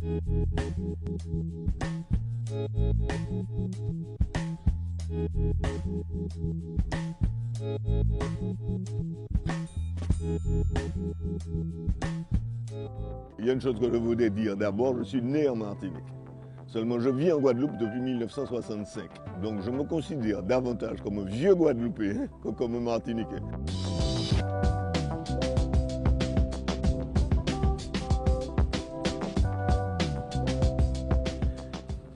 Il y a une chose que je voudrais dire. D'abord, je suis né en Martinique. Seulement, je vis en Guadeloupe depuis 1965. Donc, je me considère davantage comme un vieux Guadeloupéen que comme un Martiniquais.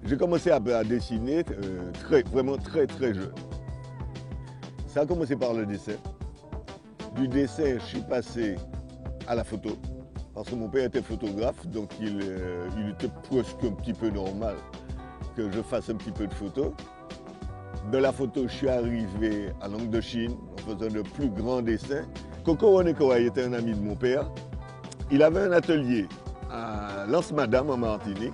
J'ai commencé à dessiner vraiment très jeune. Ça a commencé par le dessin. Du dessin, je suis passé à la photo. Parce que mon père était photographe, donc il était presque un petit peu normal que je fasse un petit peu de photo. De la photo, je suis arrivé à Langue de Chine en faisant de plus grands dessins. Coco Onekoa était un ami de mon père. Il avait un atelier à Lance-Madame en Martinique.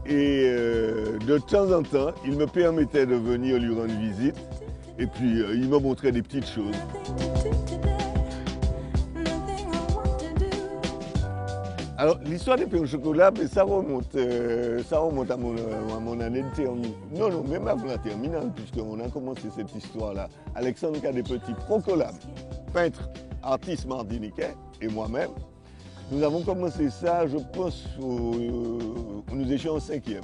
Et de temps en temps, il me permettait de venir lui rendre visite. Et puis, il me montrait des petites choses. Alors, l'histoire des pains au chocolat, ça remonte à mon année de terminale. Non, même avant la terminale, puisqu'on a commencé cette histoire-là. Alexandre Kadepetty, Procolab, peintre, artiste martiniquais, et moi-même, nous avons commencé ça, je pense, nous étions en 5e.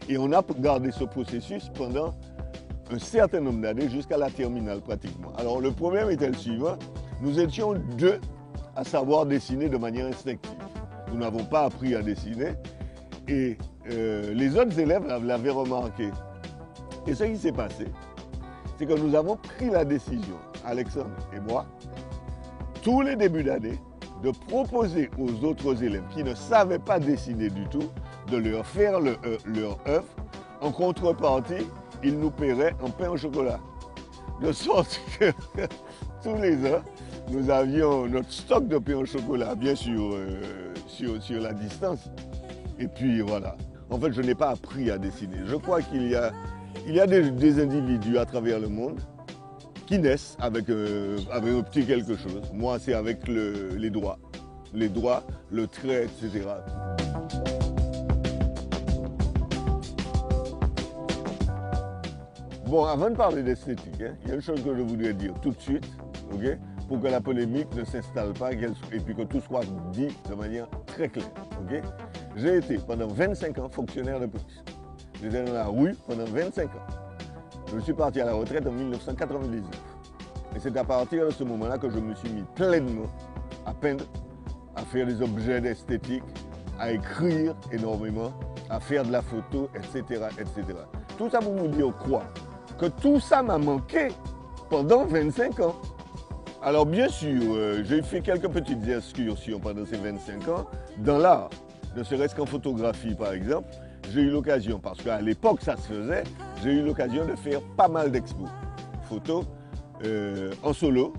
Et on a gardé ce processus pendant un certain nombre d'années, jusqu'à la terminale pratiquement. Alors, le problème était le suivant, nous étions 2 à savoir dessiner de manière instinctive. Nous n'avons pas appris à dessiner et les autres élèves l'avaient remarqué. Et ce qui s'est passé, c'est que nous avons pris la décision, Alexandre et moi, tous les débuts d'année, de proposer aux autres élèves qui ne savaient pas dessiner du tout, de leur faire leur œuvre. En contrepartie, ils nous paieraient en pain au chocolat. De sorte que tous les ans, nous avions notre stock de pain au chocolat, bien sûr, sur la distance. Et puis voilà. En fait, je n'ai pas appris à dessiner. Je crois qu'il y a des individus à travers le monde qui naissent avec un petit quelque chose. Moi, c'est avec les doigts. Les doigts, le trait, etc. Bon, avant de parler d'esthétique, il y a une chose que je voudrais dire tout de suite, ok, pour que la polémique ne s'installe pas et puis que tout soit dit de manière très claire. Okay? J'ai été pendant 25 ans fonctionnaire de police. J'étais dans la rue pendant 25 ans. Je suis parti à la retraite en 1999. Et c'est à partir de ce moment-là que je me suis mis pleinement à peindre, à faire des objets d'esthétique, à écrire énormément, à faire de la photo, etc., etc. Tout ça pour vous dire quoi? Que tout ça m'a manqué pendant 25 ans. Alors bien sûr, j'ai fait quelques petites excursions pendant ces 25 ans dans l'art, ne serait-ce qu'en photographie par exemple. J'ai eu l'occasion, parce qu'à l'époque ça se faisait, j'ai eu l'occasion de faire pas mal d'expos. Photos en solo,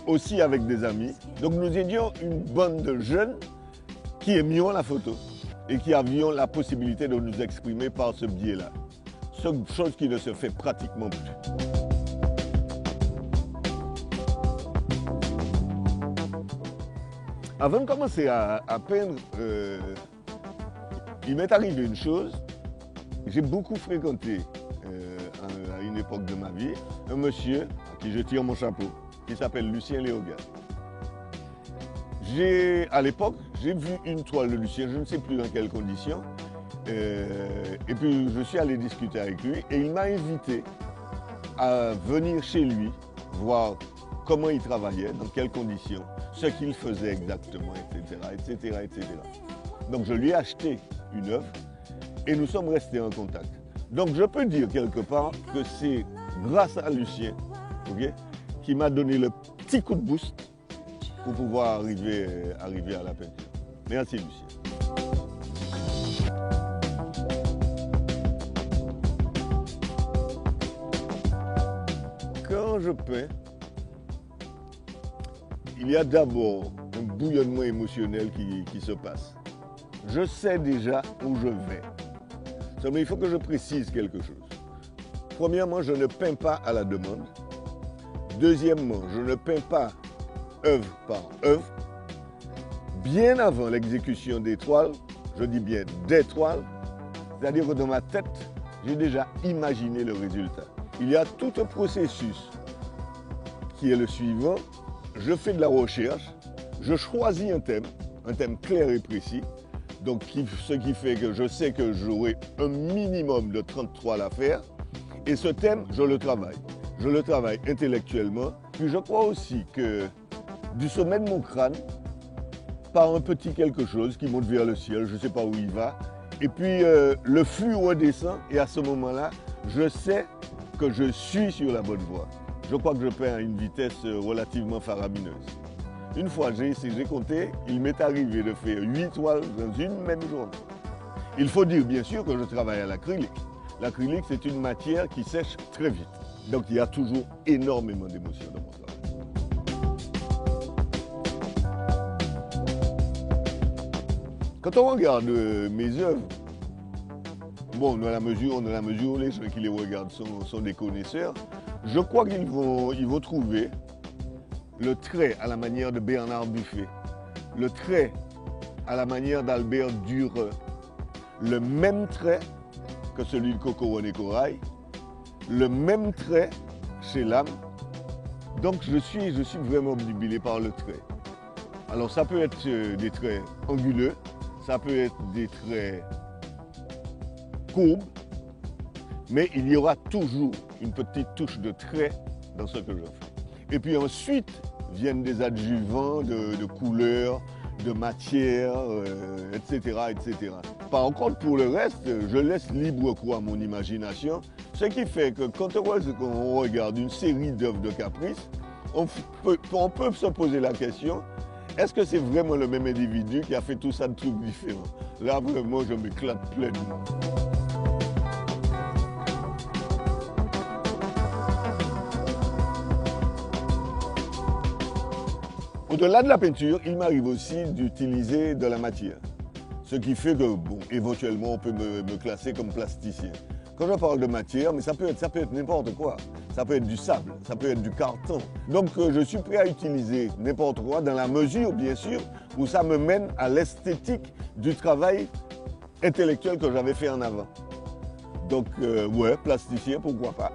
aussi avec des amis. Donc nous étions une bande de jeunes qui aimions la photo et qui avions la possibilité de nous exprimer par ce biais-là. Chose qui ne se fait pratiquement plus. Avant de commencer à peindre, il m'est arrivé une chose. J'ai beaucoup fréquenté à une époque de ma vie un monsieur à qui je tire mon chapeau, qui s'appelle Lucien Léoga. À l'époque, j'ai vu une toile de Lucien, je ne sais plus dans quelles conditions, et puis je suis allé discuter avec lui et il m'a invité à venir chez lui, voir comment il travaillait, dans quelles conditions, ce qu'il faisait exactement, etc., etc., etc. Donc je lui ai acheté une œuvre et nous sommes restés en contact. Donc je peux dire quelque part que c'est grâce à Lucien, okay, qui m'a donné le petit coup de boost pour pouvoir arriver à la peinture. Merci Lucien. Quand je peins, il y a d'abord un bouillonnement émotionnel qui se passe. Je sais déjà où je vais. Seulement, il faut que je précise quelque chose. Premièrement, je ne peins pas à la demande. Deuxièmement, je ne peins pas œuvre par œuvre. Bien avant l'exécution des toiles, je dis bien des toiles, c'est-à-dire que dans ma tête, j'ai déjà imaginé le résultat. Il y a tout un processus qui est le suivant. Je fais de la recherche, je choisis un thème clair et précis, donc ce qui fait que je sais que j'aurai un minimum de 30 toiles à faire, et ce thème, je le travaille. Je le travaille intellectuellement, puis je crois aussi que du sommet de mon crâne, par un petit quelque chose qui monte vers le ciel, je ne sais pas où il va, et puis le flux redescend, et à ce moment-là, je sais que je suis sur la bonne voie. Je crois que je perds à une vitesse relativement faramineuse. Une fois, j'ai compté, il m'est arrivé de faire 8 toiles dans une même journée. Il faut dire bien sûr que je travaille à l'acrylique. L'acrylique, c'est une matière qui sèche très vite. Donc il y a toujours énormément d'émotions dans mon travail. Quand on regarde mes œuvres, bon, dans la mesure où les gens qui les regardent sont des connaisseurs, je crois qu'ils vont trouver le trait à la manière de Bernard Buffet, le trait à la manière d'Albert Dürer, le même trait que celui de Coco René Corail, le même trait chez Lame. Donc je suis vraiment obnubilé par le trait. Alors ça peut être des traits anguleux, ça peut être des traits courbes, mais il y aura toujours une petite touche de trait dans ce que je fais. Et puis ensuite viennent des adjuvants de couleurs, de matière, etc., etc. Par contre, pour le reste, je laisse libre cours à mon imagination, ce qui fait que quand on regarde une série d'œuvres de Caprice, on peut se poser la question, est-ce que c'est vraiment le même individu qui a fait tout ça de trucs différents? Là, vraiment, je m'éclate pleinement. Au-delà de la peinture, il m'arrive aussi d'utiliser de la matière. Ce qui fait que, bon, éventuellement, on peut me classer comme plasticien. Quand je parle de matière, mais ça peut être n'importe quoi. Ça peut être du sable, ça peut être du carton. Donc je suis prêt à utiliser n'importe quoi dans la mesure, bien sûr, où ça me mène à l'esthétique du travail intellectuel que j'avais fait en avant. Donc ouais, plasticien, pourquoi pas.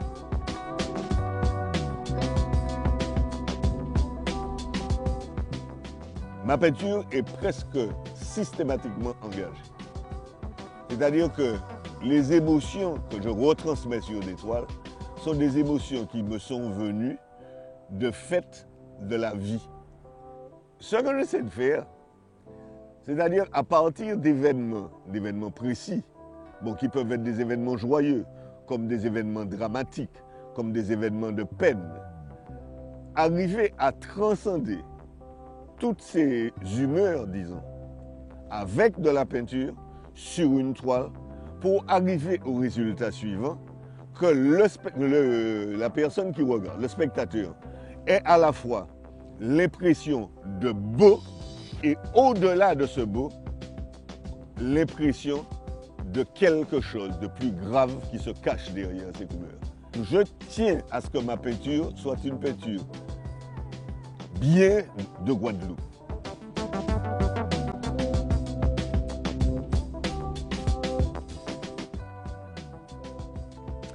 Ma peinture est presque systématiquement engagée. C'est-à-dire que les émotions que je retransmets sur des toiles sont des émotions qui me sont venues de fait de la vie. Ce que j'essaie de faire, c'est-à-dire à partir d'événements précis, bon, qui peuvent être des événements joyeux, comme des événements dramatiques, comme des événements de peine, arriver à transcender toutes ces humeurs, disons, avec de la peinture sur une toile pour arriver au résultat suivant, que la personne qui regarde, le spectateur, ait à la fois l'impression de beau et au-delà de ce beau, l'impression de quelque chose de plus grave qui se cache derrière ces couleurs. Je tiens à ce que ma peinture soit une peinture bien de Guadeloupe.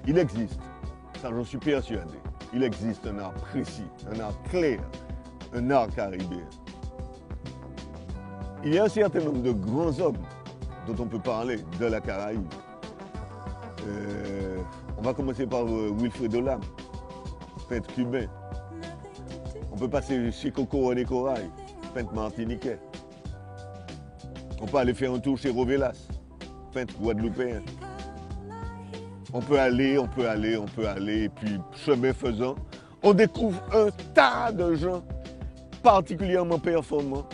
Il existe, ça j'en suis persuadé, il existe un art précis, un art clair, un art caribéen. Il y a un certain nombre de grands hommes dont on peut parler de la Caraïbe. On va commencer par Wilfredo Lam, peintre cubain. On peut passer chez Coco René Corail, peintre martiniquais. On peut aller faire un tour chez Rovelas, peintre guadeloupéen. On peut aller, et puis chemin faisant, on découvre un tas de gens particulièrement performants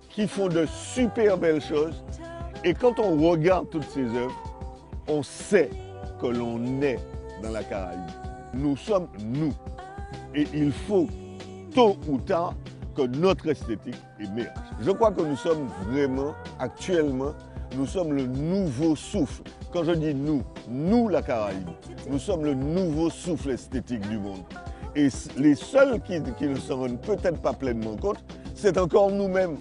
qui font de super belles choses. Et quand on regarde toutes ces œuvres, on sait que l'on est dans la Caraïbe. Nous sommes nous. Et il faut, tôt ou tard, que notre esthétique émerge. Je crois que nous sommes vraiment, actuellement, nous sommes le nouveau souffle. Quand je dis nous la Caraïbe, nous sommes le nouveau souffle esthétique du monde. Et les seuls qui ne s'en rendent peut-être pas pleinement compte, c'est encore nous-mêmes.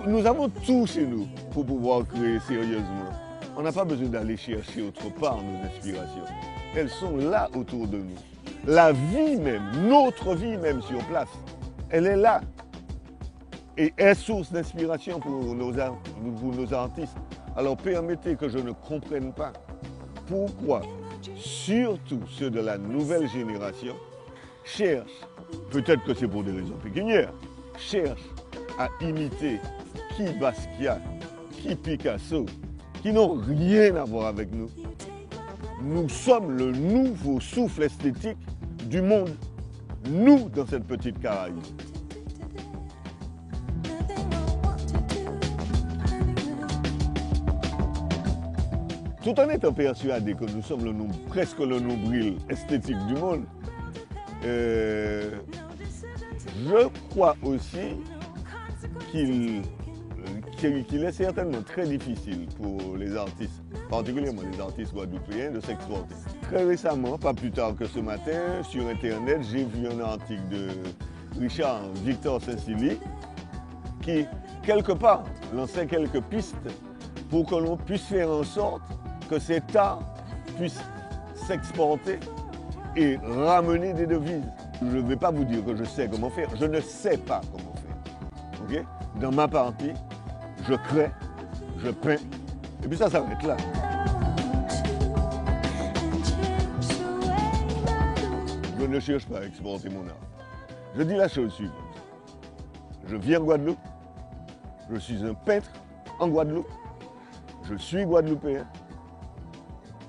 Nous avons tout chez nous pour pouvoir créer sérieusement. On n'a pas besoin d'aller chercher autre part nos inspirations. Elles sont là autour de nous. La vie même, notre vie même sur place, elle est là. Et est source d'inspiration pour nos artistes. Alors permettez que je ne comprenne pas pourquoi, surtout ceux de la nouvelle génération, cherchent, peut-être que c'est pour des raisons pécuniaires, cherchent à imiter qui Basquiat, qui Picasso, qui n'ont rien à voir avec nous. Nous sommes le nouveau souffle esthétique du monde, nous dans cette petite Caraïbe. Tout en étant persuadé que nous sommes presque le nombril esthétique du monde, je crois aussi qu'il est certainement très difficile pour les artistes, particulièrement les artistes guadeloupéens, de s'exporter. Très récemment, pas plus tard que ce matin, sur Internet, j'ai vu un article de Richard Victor Saint-Silly qui, quelque part, lançait quelques pistes pour que l'on puisse faire en sorte que cet art puisse s'exporter et ramener des devises. Je ne vais pas vous dire que je sais comment faire, je ne sais pas comment faire. Okay? Dans ma partie, je crée, je peins, et puis ça s'arrête là. Je ne cherche pas à exporter mon art. Je dis la chose suivante. Je vis en Guadeloupe, je suis un peintre en Guadeloupe, je suis guadeloupéen.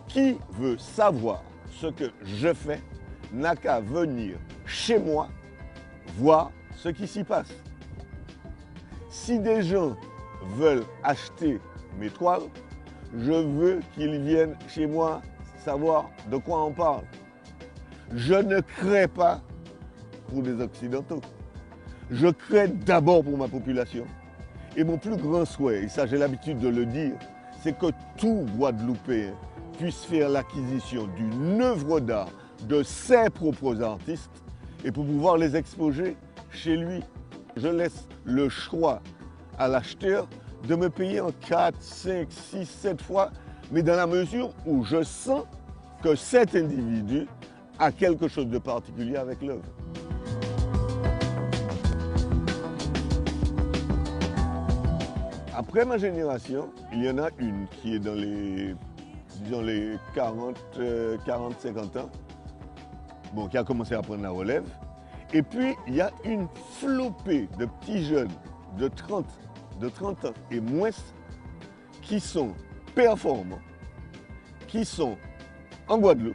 Qui veut savoir ce que je fais n'a qu'à venir chez moi voir ce qui s'y passe. Si des gens veulent acheter mes toiles, je veux qu'ils viennent chez moi savoir de quoi on parle. Je ne crée pas pour des Occidentaux. Je crée d'abord pour ma population. Et mon plus grand souhait, et ça j'ai l'habitude de le dire, c'est que tout Guadeloupéen puisse faire l'acquisition d'une œuvre d'art de ses propres artistes et pour pouvoir les exposer chez lui. Je laisse le choix à l'acheteur de me payer en 4, 5, 6, 7 fois, mais dans la mesure où je sens que cet individu a quelque chose de particulier avec l'œuvre. Après ma génération, il y en a une qui est dans les, disons, les 40-50 ans, bon, qui a commencé à prendre la relève. Et puis, il y a une flopée de petits jeunes de 30 ans et moins qui sont performants, qui sont en Guadeloupe,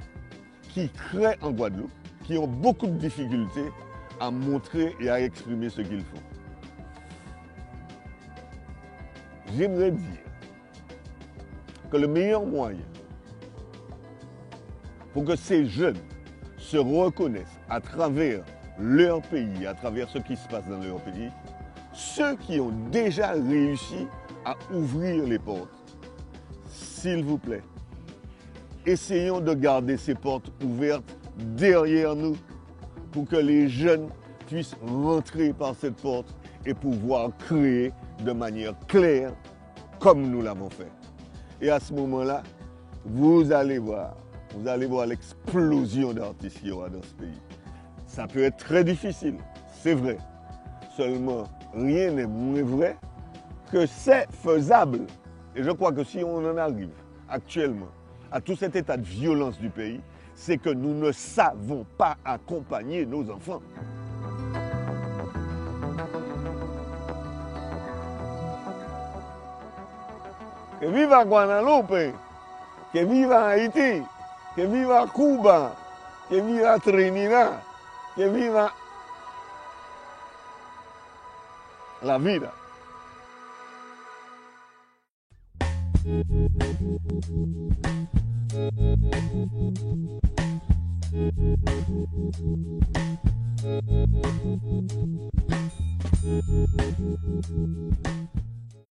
qui créent en Guadeloupe, qui ont beaucoup de difficultés à montrer et à exprimer ce qu'ils font. J'aimerais dire que le meilleur moyen pour que ces jeunes se reconnaissent à travers leur pays, à travers ce qui se passe dans leur pays, ceux qui ont déjà réussi à ouvrir les portes, s'il vous plaît, essayons de garder ces portes ouvertes derrière nous pour que les jeunes puissent rentrer par cette porte et pouvoir créer de manière claire comme nous l'avons fait. Et à ce moment-là, vous allez voir l'explosion d'artistes qu'il y aura dans ce pays. Ça peut être très difficile, c'est vrai. Seulement, rien n'est moins vrai que c'est faisable. Et je crois que si on en arrive actuellement à tout cet état de violence du pays, c'est que nous ne savons pas accompagner nos enfants. Que viva Guadeloupe, que viva Haïti, que viva Cuba, que viva Trinidad, que viva la vida.